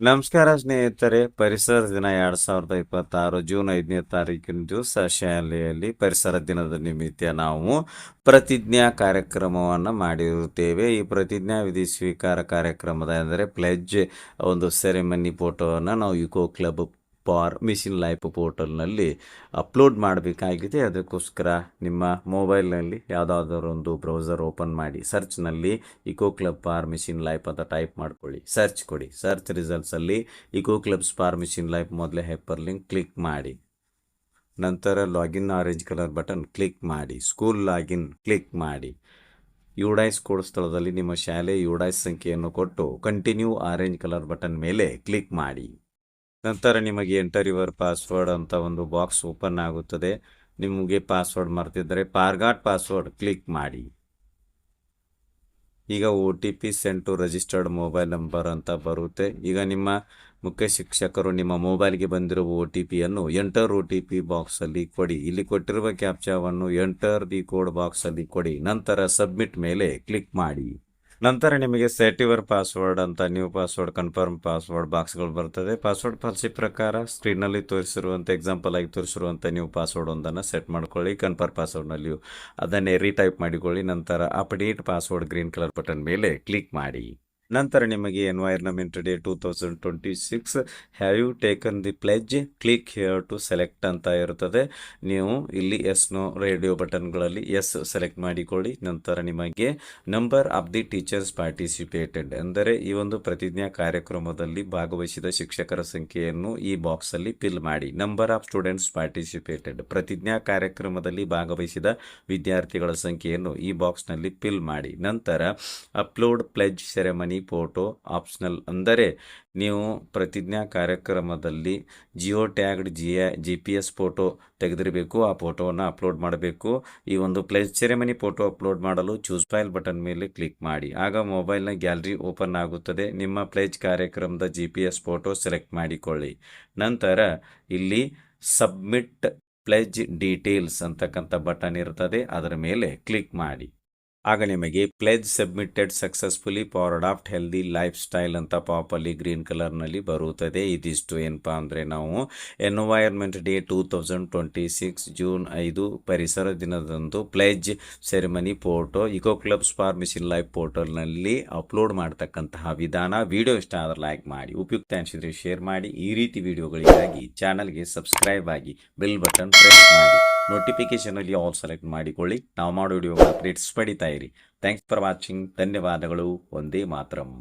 ನಮಸ್ಕಾರ ಸ್ನೇಹಿತರೆ, ಪರಿಸರ ದಿನ 2026 ಜೂನ್ 5ನೇ ತಾರೀಕಿನ ದಿವಸ ಶಾಲೆಯಲ್ಲಿ ಪರಿಸರ ದಿನದ ನಿಮಿತ್ತ ನಾವು ಪ್ರತಿಜ್ಞಾ ಕಾರ್ಯಕ್ರಮವನ್ನು ಮಾಡಿರುತ್ತೇವೆ. ಈ ಪ್ರತಿಜ್ಞಾ ವಿಧಿ ಸ್ವೀಕಾರ ಕಾರ್ಯಕ್ರಮದ ಅಂದರೆ ಪ್ಲೆಡ್ಜ್ ಒಂದು ಸೆರೆಮನಿ ಫೋಟೋವನ್ನು ನಾವು eco club for mission life ಪೋರ್ಟಲ್ನಲ್ಲಿ ಅಪ್ಲೋಡ್ ಮಾಡಬೇಕಾಗಿದೆ. ಅದಕ್ಕೋಸ್ಕರ ನಿಮ್ಮ ಮೊಬೈಲ್ನಲ್ಲಿ ಯಾವುದಾದ್ರೂ ಒಂದು ಬ್ರೌಸರ್ ಓಪನ್ ಮಾಡಿ ಸರ್ಚ್ನಲ್ಲಿ eco club for mission life ಅಂತ ಟೈಪ್ ಮಾಡ್ಕೊಳ್ಳಿ, ಸರ್ಚ್ ಕೊಡಿ. ಸರ್ಚ್ ರಿಸಲ್ಟ್ಸಲ್ಲಿ eco clubs for mission life ಮೊದಲೇ ಹೈಪರ್ ಲಿಂಕ್ ಕ್ಲಿಕ್ ಮಾಡಿ. ನಂತರ login orange colour button click ಮಾಡಿ. ಸ್ಕೂಲ್ ಲಾಗಿನ್ ಕ್ಲಿಕ್ ಮಾಡಿ. ಯುಡೈಸ್ ಕೋಡ್ ಸ್ಥಳದಲ್ಲಿ ನಿಮ್ಮ ಶಾಲೆ ಯುಡೈಸ್ ಸಂಖ್ಯೆಯನ್ನು ಕೊಟ್ಟು ಕಂಟಿನ್ಯೂ ಆರೆಂಜ್ ಕಲರ್ ಬಟನ್ ಮೇಲೆ ಕ್ಲಿಕ್ ಮಾಡಿ. ನಂತರ ನಿಮಗೆ ಎಂಟರ್ ಯುವರ್ ಪಾಸ್ವರ್ಡ್ ಅಂತ ಒಂದು ಬಾಕ್ಸ್ ಓಪನ್ ಆಗುತ್ತದೆ. ನಿಮಗೆ ಪಾಸ್ವರ್ಡ್ ಮರ್ತಿದ್ದರೆ ಫಾರ್ಗಾಟ್ ಪಾಸ್ವರ್ಡ್ ಕ್ಲಿಕ್ ಮಾಡಿ. ಈಗ OTP send to registered mobile number ಅಂತ ಬರುತ್ತೆ. ಈಗ ನಿಮ್ಮ ಮುಖ್ಯ ಶಿಕ್ಷಕರು ನಿಮ್ಮ ಮೊಬೈಲ್ಗೆ ಬಂದಿರುವ OTPಯನ್ನು ಎಂಟರ್ OTP ಬಾಕ್ಸಲ್ಲಿ ಕೊಡಿ. ಇಲ್ಲಿ ಕೊಟ್ಟಿರುವ ಕ್ಯಾಪ್ಚಾವನ್ನು ಎಂಟರ್ ದಿ ಕೋಡ್ ಬಾಕ್ಸಲ್ಲಿ ಕೊಡಿ. ನಂತರ ಸಬ್ಮಿಟ್ ಮೇಲೆ ಕ್ಲಿಕ್ ಮಾಡಿ. ನಂತರ ನಿಮಗೆ ಸೆಟ್ ಯುವರ್ ಪಾಸ್ವರ್ಡ್ ಅಂತ ನ್ಯೂ ಪಾಸ್ವರ್ಡ್, ಕನ್ಫರ್ಮ್ ಪಾಸ್ವರ್ಡ್ ಬಾಕ್ಸ್ಗಳು ಬರ್ತದೆ. ಪಾಸ್ವರ್ಡ್ ಪಾಲಿಸಿ ಪ್ರಕಾರ ಸ್ಕ್ರೀನಲ್ಲಿ ತೋರಿಸಿರುವಂಥ ಎಕ್ಸಾಂಪಲ್ ಆಗಿ ತೋರಿಸಿರುವಂಥ ನ್ಯೂ ಪಾಸ್ವರ್ಡ್ ಒಂದನ್ನು ಸೆಟ್ ಮಾಡ್ಕೊಳ್ಳಿ. ಕನ್ಫರ್ಮ್ ಪಾಸ್ವರ್ಡ್ನಲ್ಲಿಯೂ ಅದನ್ನೇ ರೀಟೈಪ್ ಮಾಡಿಕೊಳ್ಳಿ. ನಂತರ update password green colour button ಮೇಲೆ ಕ್ಲಿಕ್ ಮಾಡಿ. ನಂತರ ನಿಮಗೆ environment day 2026 have you taken the pledge, click here to select ಅಂತ ಇರುತ್ತದೆ. ನೀವು ಇಲ್ಲಿ ಎಸ್ ನೋ ರೇಡಿಯೋ ಬಟನ್ಗಳಲ್ಲಿ ಎಸ್ ಸೆಲೆಕ್ಟ್ ಮಾಡಿಕೊಳ್ಳಿ. ನಂತರ ನಿಮಗೆ number of the teachers participated ಅಂದರೆ ಈ ಒಂದು ಪ್ರತಿಜ್ಞಾ ಕಾರ್ಯಕ್ರಮದಲ್ಲಿ ಭಾಗವಹಿಸಿದ ಶಿಕ್ಷಕರ ಸಂಖ್ಯೆಯನ್ನು ಈ ಬಾಕ್ಸಲ್ಲಿ ಫಿಲ್ ಮಾಡಿ. ನಂಬರ್ ಆಫ್ ಸ್ಟೂಡೆಂಟ್ಸ್ ಪಾರ್ಟಿಸಿಪೇಟೆಡ್ ಪ್ರತಿಜ್ಞಾ ಕಾರ್ಯಕ್ರಮದಲ್ಲಿ ಭಾಗವಹಿಸಿದ ವಿದ್ಯಾರ್ಥಿಗಳ ಸಂಖ್ಯೆಯನ್ನು ಈ ಬಾಕ್ಸ್ನಲ್ಲಿ ಫಿಲ್ ಮಾಡಿ. ನಂತರ upload pledge ceremony photo optional ಅಂದರೆ ನೀವು ಪ್ರತಿಜ್ಞಾ ಕಾರ್ಯಕ್ರಮದಲ್ಲಿ ಜಿಯೋ ಟ್ಯಾಗ್ಡ್ GPS ಫೋಟೋ ತೆಗೆದಿರಬೇಕು. ಆ ಫೋಟೋವನ್ನು ಅಪ್ಲೋಡ್ ಮಾಡಬೇಕು. ಈ ಒಂದು ಪ್ಲೆಡ್ಜ್ ಸೆರೆಮನಿ ಫೋಟೋ ಅಪ್ಲೋಡ್ ಮಾಡಲು ಚೂಸ್ ಫೈಲ್ ಬಟನ್ ಮೇಲೆ ಕ್ಲಿಕ್ ಮಾಡಿ. ಆಗ ಮೊಬೈಲ್ನ ಗ್ಯಾಲರಿ ಓಪನ್ ಆಗುತ್ತದೆ. ನಿಮ್ಮ ಪ್ಲೆಡ್ಜ್ ಕಾರ್ಯಕ್ರಮದ GPS ಫೋಟೋ ಸೆಲೆಕ್ಟ್ ಮಾಡಿಕೊಳ್ಳಿ. ನಂತರ ಇಲ್ಲಿ ಸಬ್ಮಿಟ್ ಪ್ಲೆಡ್ಜ್ ಡೀಟೇಲ್ಸ್ ಅಂತಕ್ಕಂಥ ಬಟನ್ ಇರ್ತದೆ, ಅದರ ಮೇಲೆ ಕ್ಲಿಕ್ ಮಾಡಿ. ಆಗ ನಿಮಗೆ pledge submitted successfully for adopt healthy lifestyle ಅಂತ ಪಾಪಲ್ಲಿ ಗ್ರೀನ್ ಕಲರ್ನಲ್ಲಿ ಬರುತ್ತದೆ. ಇದಿಷ್ಟು ಏನಪ್ಪ ಅಂದರೆ ನಾವು ಎನ್ವೈರ್ಮೆಂಟ್ ಡೇ 2026 ಜೂನ್ 5 ಪರಿಸರ ದಿನದಂದು pledge ceremony photo eco clubs for mission life ಪೋರ್ಟಲ್ನಲ್ಲಿ ಅಪ್ಲೋಡ್ ಮಾಡ್ತಕ್ಕಂತಹ ವಿಧಾನ. ವಿಡಿಯೋ ಇಷ್ಟ ಆದರೆ ಲೈಕ್ ಮಾಡಿ, ಉಪಯುಕ್ತ ಅನಿಸಿದರೆ ಶೇರ್ ಮಾಡಿ. ಈ ರೀತಿ ವಿಡಿಯೋಗಳಿಗಾಗಿ ಚಾನಲ್ಗೆ ಸಬ್ಸ್ಕ್ರೈಬ್ ಆಗಿ ಬೆಲ್ ಬಟನ್ ಪ್ರೆಸ್ ಮಾಡಿ. ನೋಟಿಫಿಕೇಷನಲ್ಲಿ ಆಲ್ ಸೆಲೆಕ್ಟ್ ಮಾಡಿಕೊಳ್ಳಿ. ನಾವು ಮಾಡೋ ವಿಡಿಯೋಗಳ ಅಪ್ಡೇಟ್ಸ್ ಪಡಿತಾ ಇರಿ. Thanks for watching. ಧನ್ಯವಾದಗಳು. ಒಂದೇ ಮಾತರಂ.